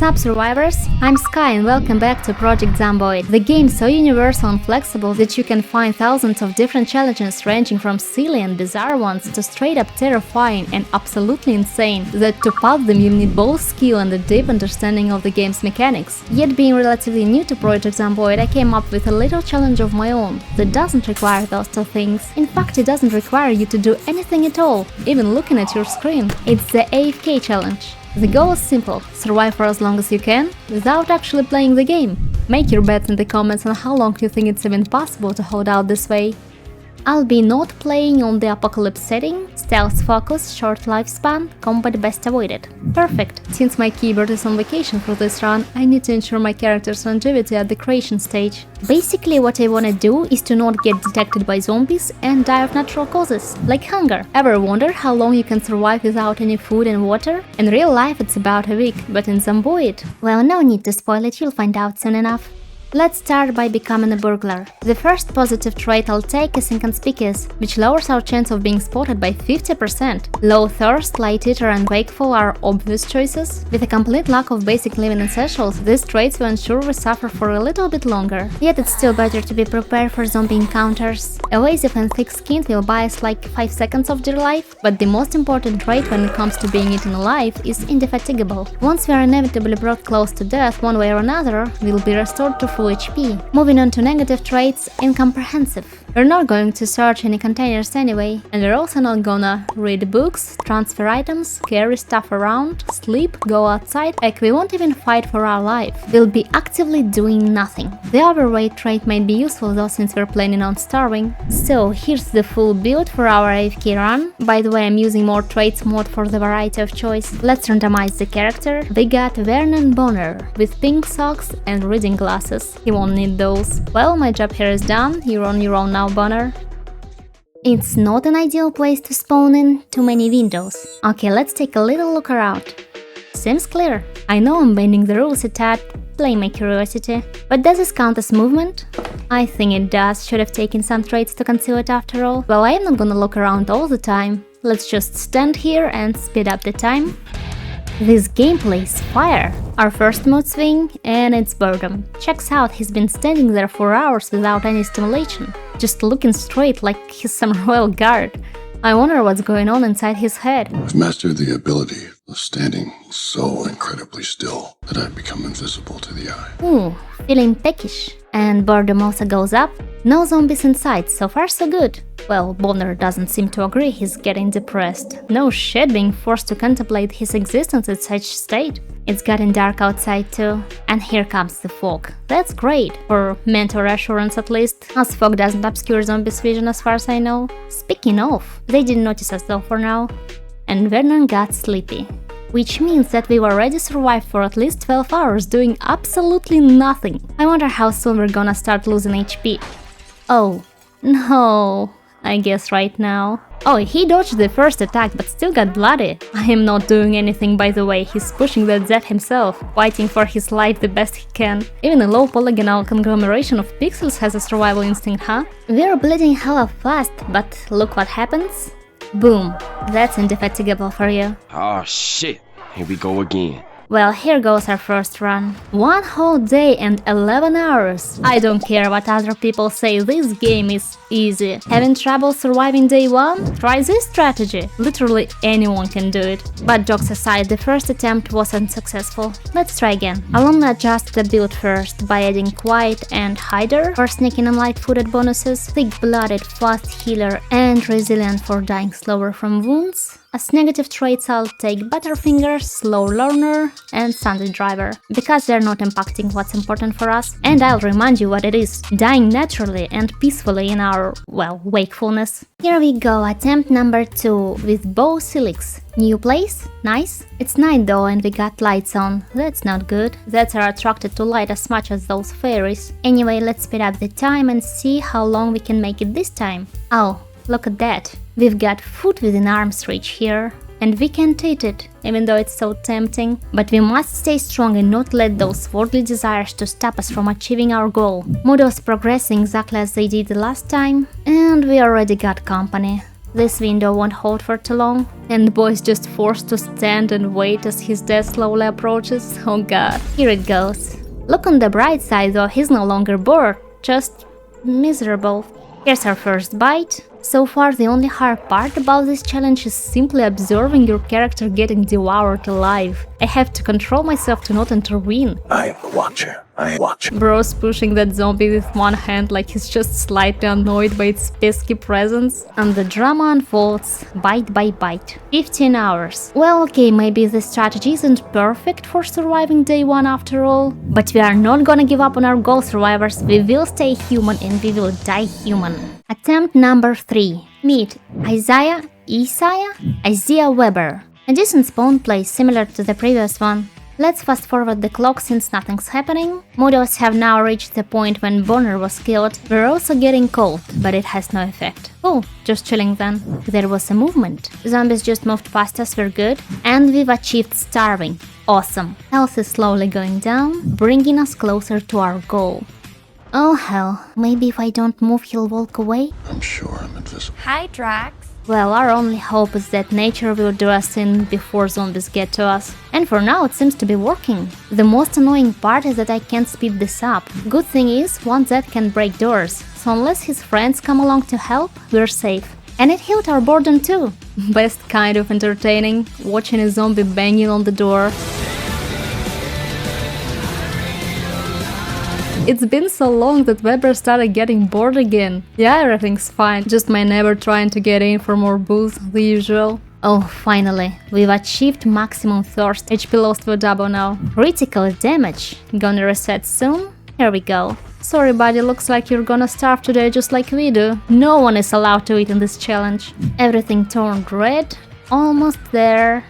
Sup survivors, I'm Sky and welcome back to Project Zomboid. The game so universal and flexible that you can find thousands of different challenges ranging from silly and bizarre ones to straight up terrifying and absolutely insane, that to pass them you'll need both skill and a deep understanding of the game's mechanics. Yet being relatively new to Project Zomboid, I came up with a little challenge of my own that doesn't require those two things. In fact, it doesn't require you to do anything at all, even looking at your screen. It's the AFK challenge. The goal is simple: survive for as long as you can, without actually playing the game. Make your bets in the comments on how long you think it's even possible to hold out this way. I'll be not playing on the apocalypse setting, stealth focus, short lifespan, combat best avoided. Perfect! Since my keyboard is on vacation for this run, I need to ensure my character's longevity at the creation stage. Basically what I wanna do is to not get detected by zombies and die of natural causes, like hunger. Ever wonder how long you can survive without any food and water? In real life it's about a week, but in Zomboid, well, no need to spoil it, you'll find out soon enough. Let's start by becoming a burglar. The first positive trait I'll take is inconspicuous, which lowers our chance of being spotted by 50%. Low thirst, light eater and wakeful are obvious choices. With a complete lack of basic living essentials, these traits will ensure we suffer for a little bit longer. Yet it's still better to be prepared for zombie encounters. Evasive and thick-skinned will buy us like 5 seconds of their life, but the most important trait when it comes to being eaten alive is indefatigable. Once we are inevitably brought close to death one way or another, we'll be restored to full HP. Moving on to negative traits, incomprehensive. We're not going to search any containers anyway, and we're also not gonna read books, transfer items, carry stuff around, sleep, go outside, heck, we won't even fight for our life. We'll be actively doing nothing. The overweight trait might be useful though, since we're planning on starving. So here's the full build for our AFK run. By the way, I'm using more traits mode for the variety of choice. Let's randomize the character. We got Vernon Bonner with pink socks and reading glasses. He won't need those. Well, my job here is done. You're on your own now, Bonner. It's not an ideal place to spawn in, too many windows. Okay, let's take a little look around. Seems clear. I know I'm bending the rules a tad, play my curiosity. But does this count as movement? I think it does, should have taken some traits to conceal it after all. Well, I am not gonna look around all the time. Let's just stand here and speed up the time. This gameplay is fire! Our first mood swing, and it's boredom. Checks out, he's been standing there for hours without any stimulation, just looking straight like he's some royal guard. I wonder what's going on inside his head. I've mastered the ability of standing so incredibly still that I've become invisible to the eye. Ooh, feeling peckish. And boredom also goes up. No zombies in sight, so far so good. Well, Bonner doesn't seem to agree, he's getting depressed. No shit being forced to contemplate his existence at such state. It's getting dark outside too. And here comes the fog. That's great, for mental reassurance at least, as fog doesn't obscure zombies' vision as far as I know. Speaking of, they didn't notice us though for now. And Vernon got sleepy. Which means that we've already survived for at least 12 hours doing absolutely nothing. I wonder how soon we're gonna start losing HP. Oh, no, I guess right now. Oh, he dodged the first attack but still got bloody. I am not doing anything, by the way, he's pushing that Z himself, fighting for his life the best he can. Even a low polygonal conglomeration of pixels has a survival instinct, huh? We're bleeding hella fast, but look what happens. Boom, that's indefatigable for you. Oh shit, here we go again. Well, here goes our first run. 1 whole day and 11 hours. I don't care what other people say, this game is easy. Having trouble surviving day 1? Try this strategy. Literally anyone can do it. But jokes aside, the first attempt was unsuccessful. Let's try again. I'll only adjust the build first by adding Quiet and Hider for sneaking and light-footed bonuses, thick-blooded, fast healer and resilient for dying slower from wounds. As negative traits I'll take Butterfingers, Slow Learner and Sunday Driver, because they're not impacting what's important for us. And I'll remind you what it is, dying naturally and peacefully in our, well, wakefulness. Here we go, attempt number 2 with Bow Silix. New place? Nice. It's night though and we got lights on. That's not good. Zeds are attracted to light as much as those fairies. Anyway, let's speed up the time and see how long we can make it this time. Oh, look at that. We've got food within arm's reach here, and we can't eat it, even though it's so tempting. But we must stay strong and not let those worldly desires to stop us from achieving our goal. Mood was progressing exactly as they did the last time, and we already got company. This window won't hold for too long, and the boy is just forced to stand and wait as his death slowly approaches. Oh god. Here it goes. Look on the bright side though, he's no longer bored, just miserable. Here's our first bite. So far, the only hard part about this challenge is simply observing your character getting devoured alive. I have to control myself to not intervene. I am the watcher. I watch. Bro's pushing that zombie with one hand like he's just slightly annoyed by its pesky presence. And the drama unfolds, bite by bite. 15 hours. Well, okay, maybe the strategy isn't perfect for surviving day 1 after all. But we are not gonna give up on our goal, survivors. We will stay human and we will die human. Attempt number 3. Meet Isaiah Weber. A decent spawn place similar to the previous one. Let's fast forward the clock since nothing's happening. Moodles have now reached the point when Bonner was killed. We're also getting cold, but it has no effect. Oh, just chilling then. There was a movement. Zombies just moved past us, we're good. And we've achieved starving. Awesome. Health is slowly going down, bringing us closer to our goal. Oh hell, maybe if I don't move he'll walk away? I'm sure I'm invisible. Hi, Drax. Well, our only hope is that nature will do us in before zombies get to us. And for now it seems to be working. The most annoying part is that I can't speed this up. Good thing is, one Zed can break doors, so unless his friends come along to help, we're safe. And it healed our boredom too. Best kind of entertaining, watching a zombie banging on the door. It's been so long that Weber started getting bored again. Yeah, everything's fine, just my neighbor trying to get in for more booze, the usual. Oh, finally, we've achieved maximum thirst. HP lost will double now. Critical damage. Gonna reset soon? Here we go. Sorry buddy, looks like you're gonna starve today just like we do. No one is allowed to eat in this challenge. Everything turned red. Almost there.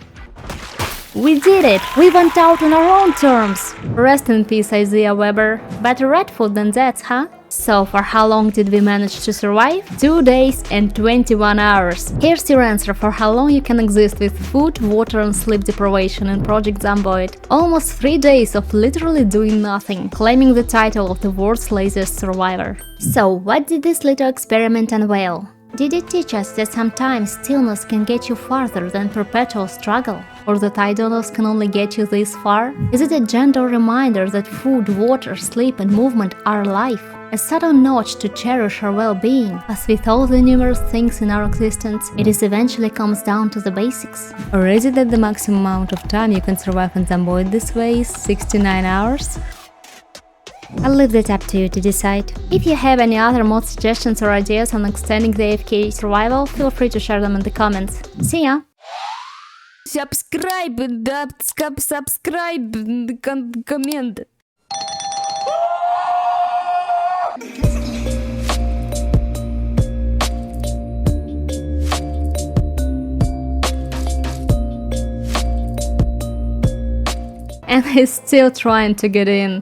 We did it! We went out on our own terms! Rest in peace, Isaiah Weber. Better red food than that, huh? So, for how long did we manage to survive? 2 days and 21 hours. Here's your answer for how long you can exist with food, water and sleep deprivation in Project Zomboid. Almost 3 days of literally doing nothing, claiming the title of the world's laziest survivor. So, what did this little experiment unveil? Did it teach us that sometimes stillness can get you farther than perpetual struggle? Or that idleness can only get you this far? Is it a gentle reminder that food, water, sleep and movement are life? A subtle notch to cherish our well-being, as with all the numerous things in our existence, it eventually comes down to the basics. Or is it that the maximum amount of time you can survive in Zomboid this way is 69 hours? I'll leave that up to you to decide. If you have any other mod suggestions or ideas on extending the AFK survival, feel free to share them in the comments. See ya! Subscribe, comment. And he's still trying to get in.